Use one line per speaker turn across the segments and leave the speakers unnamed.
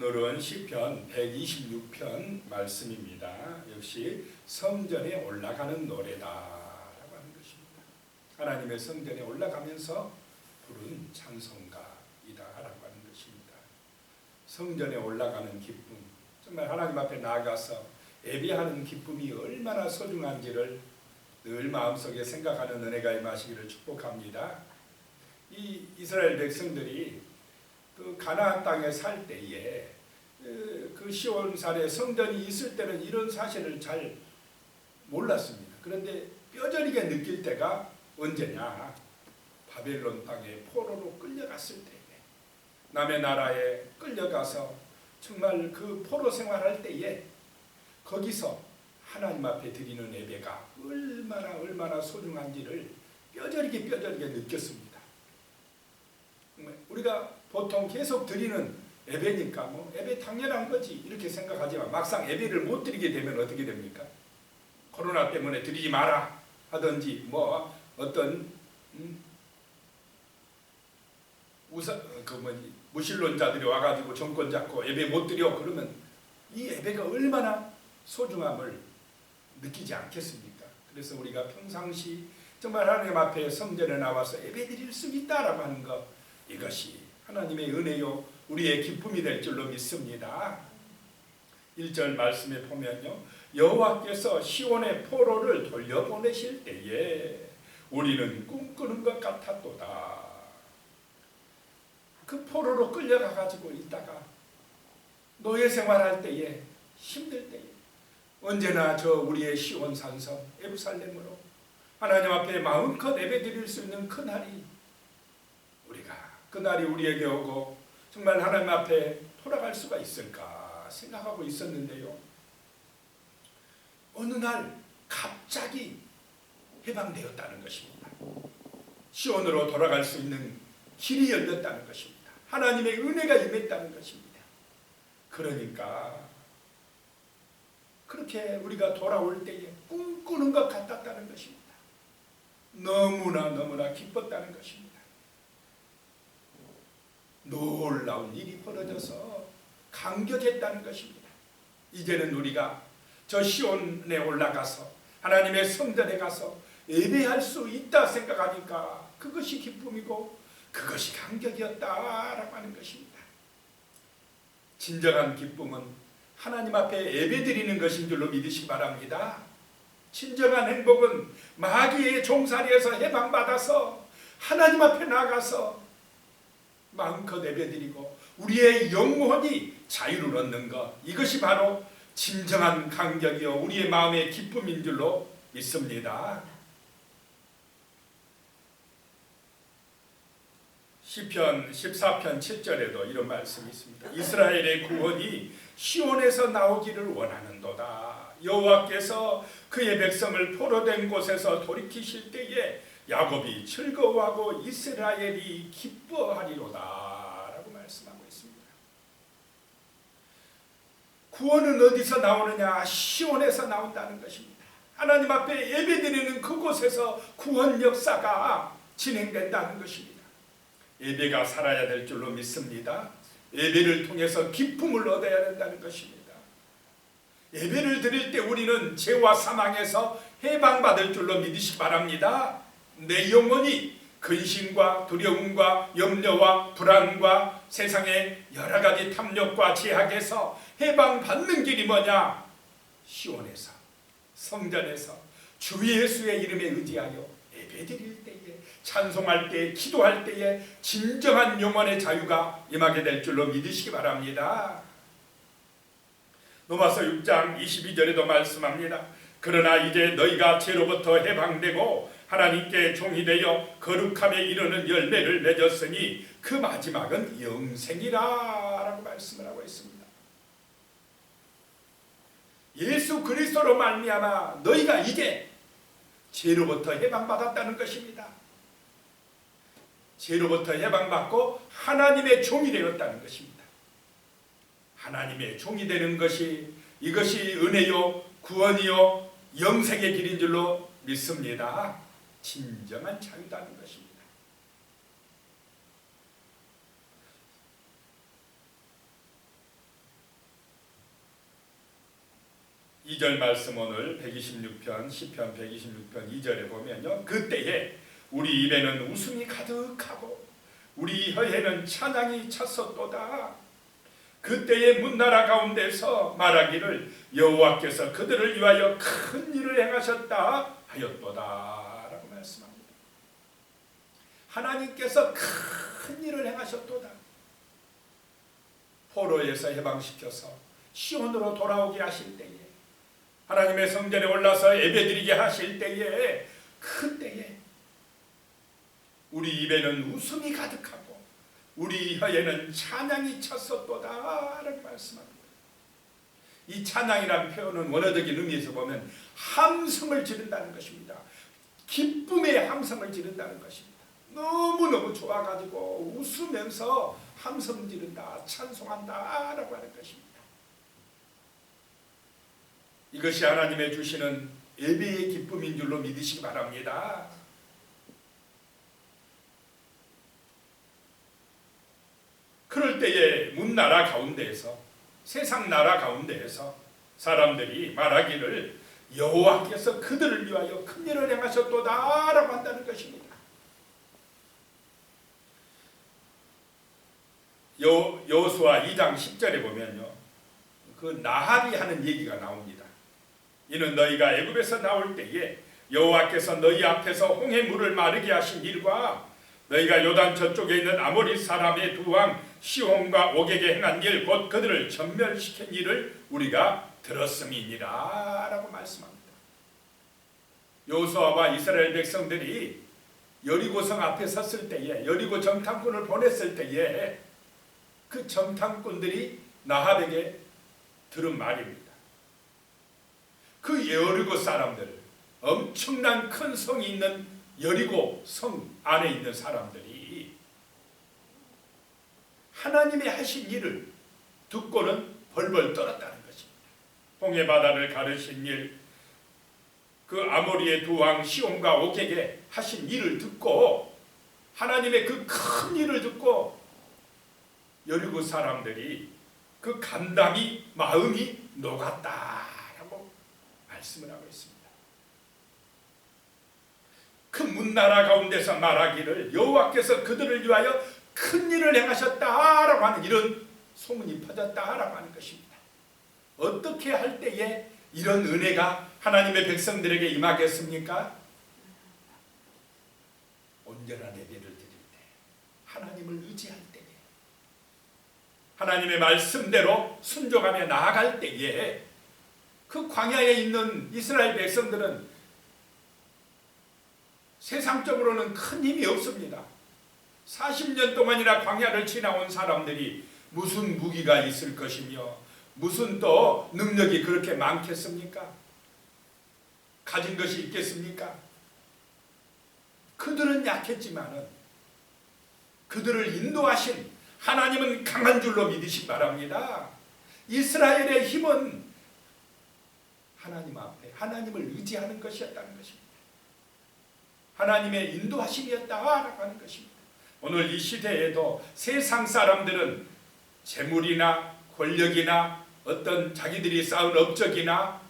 오늘은 시편 126편 말씀입니다. 역시 성전에 올라가는 노래다라고 하는 것입니다. 하나님의 성전에 올라가면서 부른 찬송가이다라고 하는 것입니다. 성전에 올라가는 기쁨, 정말 하나님 앞에 나아가서 예배하는 기쁨이 얼마나 소중한지를 늘 마음속에 생각하는 은혜가 임하시기를 축복합니다. 이 이스라엘 백성들이 그 가나안 땅에 살 때에 그 시온산에 성전이 있을 때는 이런 사실을 잘 몰랐습니다. 그런데 뼈저리게 느낄 때가 언제냐? 바벨론 땅에 포로로 끌려갔을 때에, 남의 나라에 끌려가서 정말 그 포로 생활할 때에 거기서 하나님 앞에 드리는 예배가 얼마나 소중한지를 뼈저리게 느꼈습니다. 우리가 보통 계속 드리는 예배니까 뭐 예배 당연한 거지 이렇게 생각하지만 막상 예배를 못 드리게 되면 어떻게 됩니까? 코로나 때문에 드리지 마라 하든지 뭐 어떤 무신론자들이 와가지고 정권 잡고 예배 못 드려 그러면 이 예배가 얼마나 소중함을 느끼지 않겠습니까? 그래서 우리가 평상시 정말 하나님 앞에 성전에 나와서 예배 드릴 수 있다라고 하는 것, 이것이 하나님의 은혜요 우리의 기쁨이 될 줄로 믿습니다. 1절 말씀에 보면요, 여호와께서 시온의 포로를 돌려보내실 때에 우리는 꿈꾸는 것 같았도다. 그 포로로 끌려가가지고 있다가 노예 생활할 때에 힘들 때에 언제나 저 우리의 시온 산성 예루살렘으로 하나님 앞에 마음껏 예배 드릴 수 있는 그날이 그날이 우리에게 오고 정말 하나님 앞에 돌아갈 수가 있을까 생각하고 있었는데요, 어느 날 갑자기 해방되었다는 것입니다. 시온으로 돌아갈 수 있는 길이 열렸다는 것입니다. 하나님의 은혜가 임했다는 것입니다. 그러니까 그렇게 우리가 돌아올 때에 꿈꾸는 것 같았다는 것입니다. 너무나 기뻤다는 것입니다. 놀라운 일이 벌어져서 감격했다는 것입니다. 이제는 우리가 저 시온에 올라가서 하나님의 성전에 가서 예배할 수 있다 생각하니까 그것이 기쁨이고 그것이 감격이었다라고 하는 것입니다. 진정한 기쁨은 하나님 앞에 예배드리는 것인 줄로 믿으시기 바랍니다. 진정한 행복은 마귀의 종살이에서 해방받아서 하나님 앞에 나가서 마음껏 예배드리고 우리의 영혼이 자유를 얻는 것, 이것이 바로 진정한 감격이요 우리의 마음의 기쁨인 줄로 믿습니다. 시편 14편 7절에도 이런 말씀이 있습니다. 이스라엘의 구원이 시온에서 나오기를 원하는도다. 여호와께서 그의 백성을 포로된 곳에서 돌이키실 때에 야곱이 즐거워하고 이스라엘이 기뻐하리로다 라고 말씀하고 있습니다. 구원은 어디서 나오느냐? 시온에서 나온다는 것입니다. 하나님 앞에 예배드리는 그곳에서 구원 역사가 진행된다는 것입니다. 예배가 살아야 될 줄로 믿습니다. 예배를 통해서 기쁨을 얻어야 된다는 것입니다. 예배를 드릴 때 우리는 죄와 사망에서 해방받을 줄로 믿으시기 바랍니다. 내 영혼이 근심과 두려움과 염려와 불안과 세상의 여러 가지 탐욕과 제약에서 해방받는 길이 뭐냐? 시온에서, 성전에서 주 예수의 이름에 의지하여 예배드릴 때에, 찬송할 때에, 기도할 때에 진정한 영혼의 자유가 임하게 될 줄로 믿으시기 바랍니다. 로마서 6장 22절에도 말씀합니다. 그러나 이제 너희가 죄로부터 해방되고 하나님께 종이 되어 거룩함에 이르는 열매를 맺었으니 그 마지막은 영생이라 라고 말씀을 하고 있습니다. 예수 그리스도로 말미암아 너희가 이제 죄로부터 해방받았다는 것입니다. 죄로부터 해방받고 하나님의 종이 되었다는 것입니다. 하나님의 종이 되는 것이, 이것이 은혜요 구원이요 영생의 길인 줄로 믿습니다. 진정한 자유다는 것입니다. 2절 말씀 오늘 126편 시편 126편 2절에 보면요. 그때에 우리 입에는 웃음이 가득하고 우리 혀에는 찬양이 찼었도다. 그때에 문나라 가운데서 말하기를 여호와께서 그들을 위하여 큰 일을 행하셨다 하였도다 라고 말씀합니다. 하나님께서 큰 일을 행하셨도다. 포로에서 해방시켜서 시온으로 돌아오게 하실 때에 하나님의 성전에 올라서 예배드리게 하실 때에 그때에 우리 입에는 웃음이 가득하고 우리 혀에는 찬양이 찼었도다 라고 말씀합니다. 이 찬양이라는 표현은 원어적인 의미에서 보면 함성을 지른다는 것입니다. 기쁨의 함성을 지른다는 것입니다. 너무너무 좋아가지고 웃으면서 함성 지른다, 찬송한다 라고 하는 것입니다. 이것이 하나님의 주시는 예배의 기쁨인 줄로 믿으시기 바랍니다. 그럴 때에 문나라 가운데에서 세상 나라 가운데에서 사람들이 말하기를 여호와께서 그들을 위하여 큰 일을 행하셨도다 라고 한다는 것입니다. 여호수아 2장 10절에 보면요, 그 나합이 하는 얘기가 나옵니다. 이는 너희가 애굽에서 나올 때에 여호와께서 너희 앞에서 홍해 물을 마르게 하신 일과 너희가 요단 저쪽에 있는 아모리 사람의 두 왕 시온과 옥에게 행한 일 곧 그들을 전멸시킨 일을 우리가 들었음이니라 라고 말씀합니다. 여호수아와 이스라엘 백성들이 여리고성 앞에 섰을 때에 여리고 정탐꾼을 보냈을 때에 그 정탐꾼들이 나합에게 들은 말입니다. 그 여리고 사람들, 엄청난 큰 성이 있는 여리고 성 안에 있는 사람들이 하나님의 하신 일을 듣고는 벌벌 떨었다는 것입니다. 홍해 바다를 가르신 일, 그 아모리의 두 왕 시온과 옥에게 하신 일을 듣고 하나님의 그 큰 일을 듣고 여리고 사람들이 그 감당이 마음이 녹았다라고 말씀을 하고 있습니다. 그 문나라 가운데서 말하기를 여호와께서 그들을 위하여 큰 일을 행하셨다라고 하는 이런 소문이 퍼졌다라고 하는 것입니다. 어떻게 할 때에 이런 은혜가 하나님의 백성들에게 임하겠습니까? 온전한 예배를 드릴 때, 하나님을 의지할 때에, 하나님의 말씀대로 순종하며 나아갈 때에 그 광야에 있는 이스라엘 백성들은 세상적으로는 큰 힘이 없습니다. 40년 동안이나 광야를 지나온 사람들이 무슨 무기가 있을 것이며 무슨 또 능력이 그렇게 많겠습니까? 가진 것이 있겠습니까? 그들은 약했지만은 그들을 인도하신 하나님은 강한 줄로 믿으시기 바랍니다. 이스라엘의 힘은 하나님 앞에 하나님을 의지하는 것이었다는 것입니다. 하나님의 인도하심이었다라고 하는 것입니다. 오늘 이 시대에도 세상 사람들은 재물이나 권력이나 어떤 자기들이 쌓은 업적이나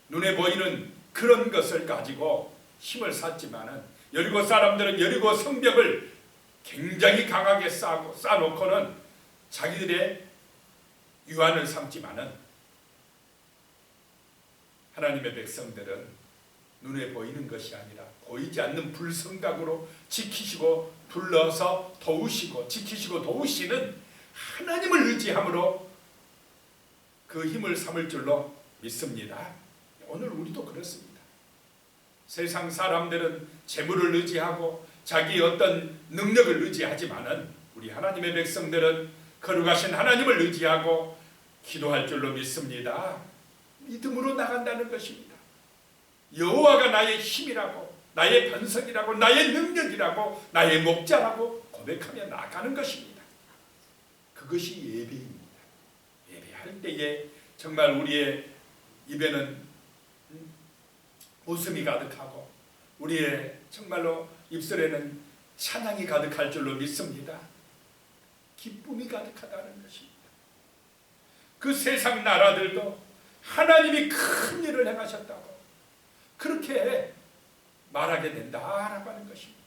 눈에 보이는 그런 것을 가지고 힘을 쌓지만은 여리고 사람들은 여리고 성벽을 굉장히 강하게 쌓아놓고는 자기들의 유한을 삼지만은 하나님의 백성들은 눈에 보이는 것이 아니라 보이지 않는 불성각으로 지키시고 불러서 도우시고 지키시고 도우시는 하나님을 의지함으로 그 힘을 삼을 줄로 믿습니다. 오늘 우리도 그렇습니다. 세상 사람들은 재물을 의지하고 자기 어떤 능력을 의지하지만은 우리 하나님의 백성들은 거룩하신 하나님을 의지하고 기도할 줄로 믿습니다. 믿음으로 나간다는 것입니다. 여호와가 나의 힘이라고, 나의 반석이라고, 나의 능력이라고, 나의 목자라고 고백하며 나가는 것입니다. 그것이 예배입니다. 예배할 때에 정말 우리의 입에는 웃음이 가득하고 우리의 정말로 입술에는 찬양이 가득할 줄로 믿습니다. 기쁨이 가득하다는 것입니다. 그 세상 나라들도 하나님이 큰 일을 행하셨다고 그렇게 말하게 된다라고 하는 것입니다.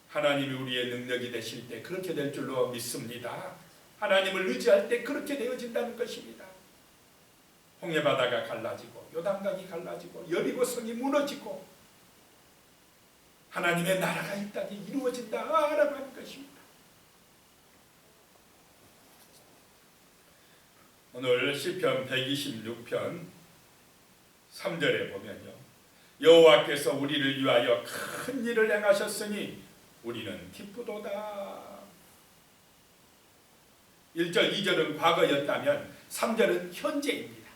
하나님이 우리의 능력이 되실 때 그렇게 될 줄로 믿습니다. 하나님을 의지할 때 그렇게 되어진다는 것입니다. 홍해바다가 갈라지고 요단강이 갈라지고 여리고성이 무너지고 하나님의 나라가 이 땅에 이루어진다라고 하는 것입니다. 오늘 시편 126편 3절에 보면요, 여호와께서 우리를 위하여 큰 일을 행하셨으니 우리는 기쁘도다. 1절 2절은 과거였다면 3절은 현재입니다.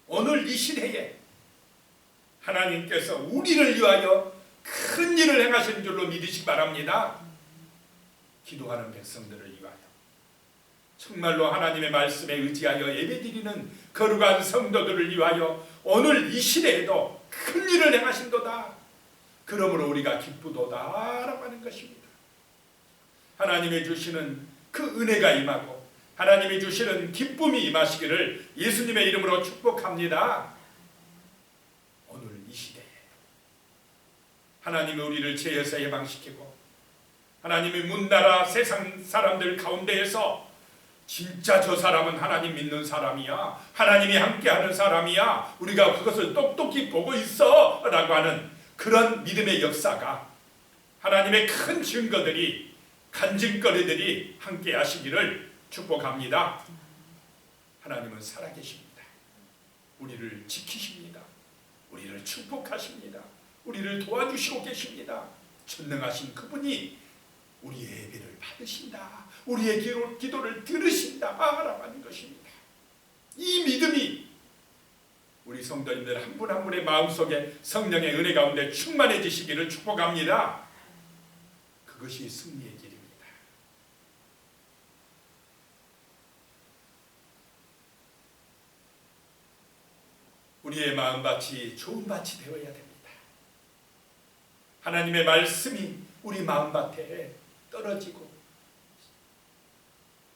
오늘 이 시대에 하나님께서 우리를 위하여 큰 일을 행하신 줄로 믿으시기 바랍니다. 기도하는 백성들을 위하여, 정말로 하나님의 말씀에 의지하여 예배드리는 거룩한 성도들을 위하여 오늘 이 시대에도 큰 일을 행하신도다. 그러므로 우리가 기쁘도다라고 하는 것입니다. 하나님이 주시는 그 은혜가 임하고 하나님이 주시는 기쁨이 임하시기를 예수님의 이름으로 축복합니다. 오늘 이 시대에 하나님이 우리를 죄에서 해방시키고 하나님이 문나라 세상 사람들 가운데에서 진짜 저 사람은 하나님 믿는 사람이야, 하나님이 함께하는 사람이야, 우리가 그것을 똑똑히 보고 있어 라고 하는 그런 믿음의 역사가, 하나님의 큰 증거들이, 간증거리들이 함께 하시기를 축복합니다. 하나님은 살아계십니다. 우리를 지키십니다. 우리를 축복하십니다. 우리를 도와주시고 계십니다. 전능하신 그분이 우리의 예배를 받으신다, 우리의 기도를 들으신다 라고 하는 것입니다. 이 믿음이 우리 성도님들 한 분 한 분의 마음속에 성령의 은혜 가운데 충만해지시기를 축복합니다. 그것이 승리의 길입니다. 우리의 마음밭이 좋은 밭이 되어야 됩니다. 하나님의 말씀이 우리 마음밭에 떨어지고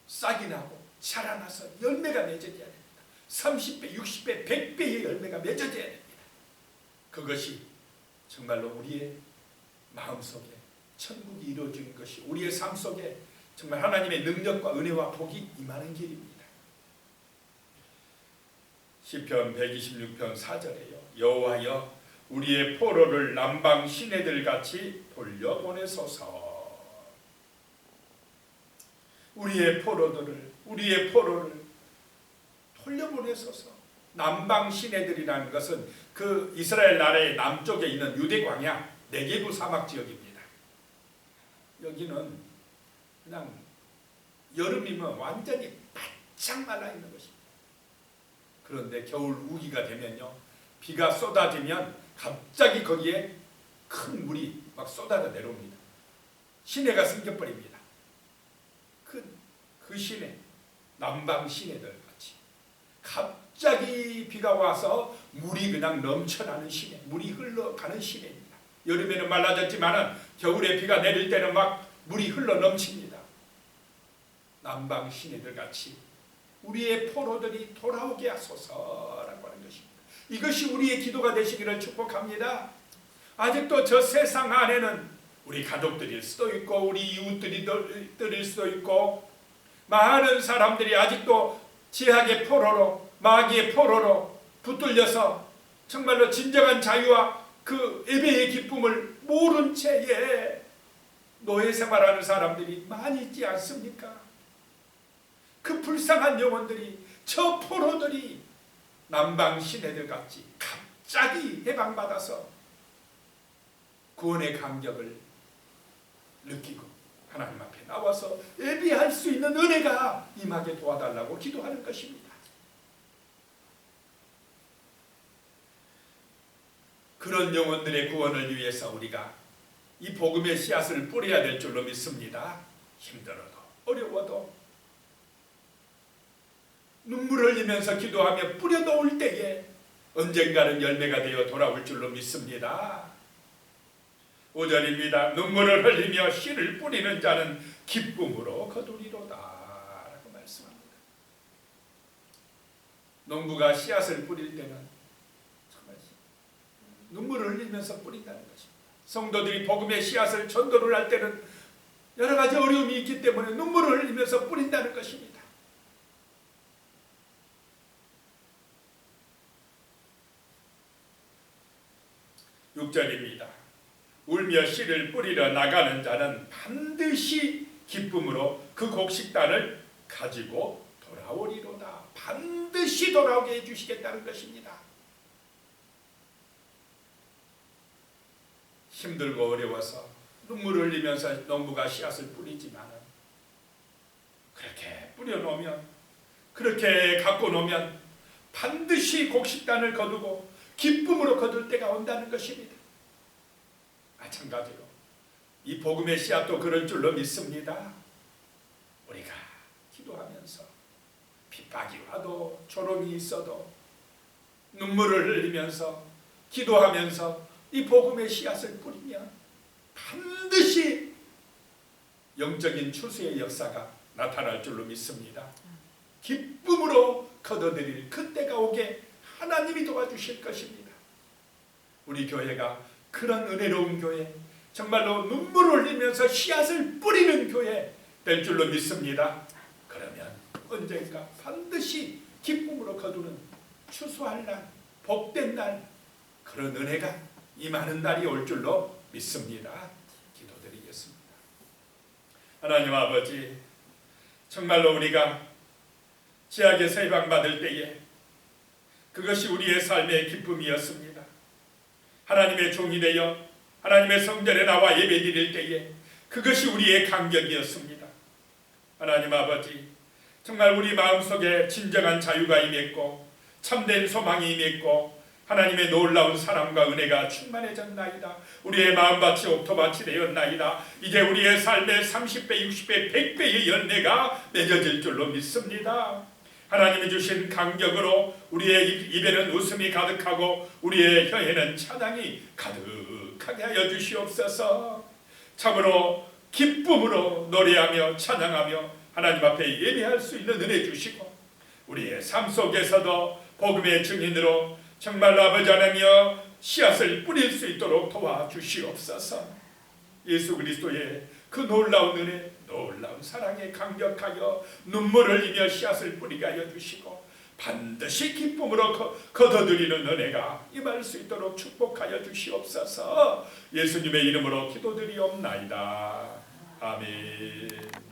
싹이 나고 자라나서 열매가 맺어져야 됩니다. 30배, 60배, 100배의 열매가 맺어져야 됩니다. 그것이 정말로 우리의 마음속에 천국이 이루어지는 것이, 우리의 삶 속에 정말 하나님의 능력과 은혜와 복이 임하는 길입니다. 시편 126편 4절에요, 여호와여 우리의 포로를 남방 시내들같이 돌려보내소서. 우리의 포로를 돌려보내소서. 남방 시내들이라는 것은 그 이스라엘 나라의 남쪽에 있는 유대 광야 네게부 사막 지역입니다. 여기는 그냥 여름이면 완전히 바짝 말라 있는 것입니다. 그런데 겨울 우기가 되면요, 비가 쏟아지면 갑자기 거기에 큰 물이 막 쏟아져 내려옵니다. 시내가 생겨버립니다. 그 시내, 남방 시내들 같이 갑자기 비가 와서 물이 그냥 넘쳐나는 시내, 물이 흘러가는 시내입니다. 여름에는 말라졌지만은 겨울에 비가 내릴 때는 막 물이 흘러 넘칩니다. 남방 시내들 같이 우리의 포로들이 돌아오게 하소서라고 하는 것입니다. 이것이 우리의 기도가 되시기를 축복합니다. 아직도 저 세상 안에는 우리 가족들일 수도 있고 우리 이웃들일 수도 있고 많은 사람들이 아직도 지학의 포로로, 마귀의 포로로 붙들려서 정말로 진정한 자유와 그 예배의 기쁨을 모른 채에 노예 생활하는 사람들이 많이 있지 않습니까? 그 불쌍한 영혼들이, 저 포로들이 남방 시내들 같이 갑자기 해방받아서 구원의 감격을 느끼고 하나님 앞에 나와서 예배할 수 있는 은혜가 임하게 도와달라고 기도하는 것입니다. 그런 영혼들의 구원을 위해서 우리가 이 복음의 씨앗을 뿌려야 될 줄로 믿습니다. 힘들어도 어려워도 눈물 흘리면서 기도하며 뿌려놓을 때에 언젠가는 열매가 되어 돌아올 줄로 믿습니다. 5절입니다. 눈물을 흘리며 씨를 뿌리는 자는 기쁨으로 거두리로다 라고 말씀합니다. 농부가 씨앗을 뿌릴 때는 정말 눈물을 흘리면서 뿌린다는 것입니다. 성도들이 복음의 씨앗을 전도를 할 때는 여러 가지 어려움이 있기 때문에 눈물을 흘리면서 뿌린다는 것입니다. 6절입니다. 울며 씨를 뿌리러 나가는 자는 반드시 기쁨으로 그 곡식단을 가지고 돌아오리로다. 반드시 돌아오게 해주시겠다는 것입니다. 힘들고 어려워서 눈물을 흘리면서 농부가 씨앗을 뿌리지만 그렇게 뿌려놓으면, 그렇게 갖고 놓으면 반드시 곡식단을 거두고 기쁨으로 거둘 때가 온다는 것입니다. 마찬가지로 이 복음의 씨앗도 그럴 줄로 믿습니다. 우리가 기도하면서 핍박이 와도 조롱이 있어도 눈물을 흘리면서 기도하면서 이 복음의 씨앗을 뿌리면 반드시 영적인 추수의 역사가 나타날 줄로 믿습니다. 기쁨으로 거둬들일 그때가 오게 하나님이 도와주실 것입니다. 우리 교회가 그런 은혜로운 교회, 정말로 눈물을 흘리면서 씨앗을 뿌리는 교회 될 줄로 믿습니다. 그러면 언젠가 반드시 기쁨으로 거두는 추수할 날, 복된 날, 그런 은혜가 임하는 날이 올 줄로 믿습니다. 기도드리겠습니다. 하나님 아버지, 정말로 우리가 죄악에서 해방받을 때에 그것이 우리의 삶의 기쁨이었습니다. 하나님의 종이 되어 하나님의 성전에 나와 예배드릴 때에 그것이 우리의 감격이었습니다. 하나님 아버지, 정말 우리 마음속에 진정한 자유가 임했고 참된 소망이 임했고 하나님의 놀라운 사랑과 은혜가 충만해졌나이다. 우리의 마음밭이 옥토밭이 되었나이다. 이제 우리의 삶에 30배, 60배, 100배의 열매가 맺어질 줄로 믿습니다. 하나님이 주신 감격으로 우리의 입에는 웃음이 가득하고 우리의 혀에는 찬양이 가득하게 하여 주시옵소서. 참으로 기쁨으로 노래하며 찬양하며 하나님 앞에 예배할 수 있는 은혜 주시고 우리의 삶 속에서도 복음의 증인으로 정말 아버지 하나며 씨앗을 뿌릴 수 있도록 도와주시옵소서. 예수 그리스도의 그 놀라운 은혜, 놀라운 사랑에 감격하여 눈물을 흘리며 씨앗을 뿌리게 하여 주시고 반드시 기쁨으로 거둬들이는 은혜가 임할 수 있도록 축복하여 주시옵소서. 예수님의 이름으로 기도드리옵나이다. 아멘.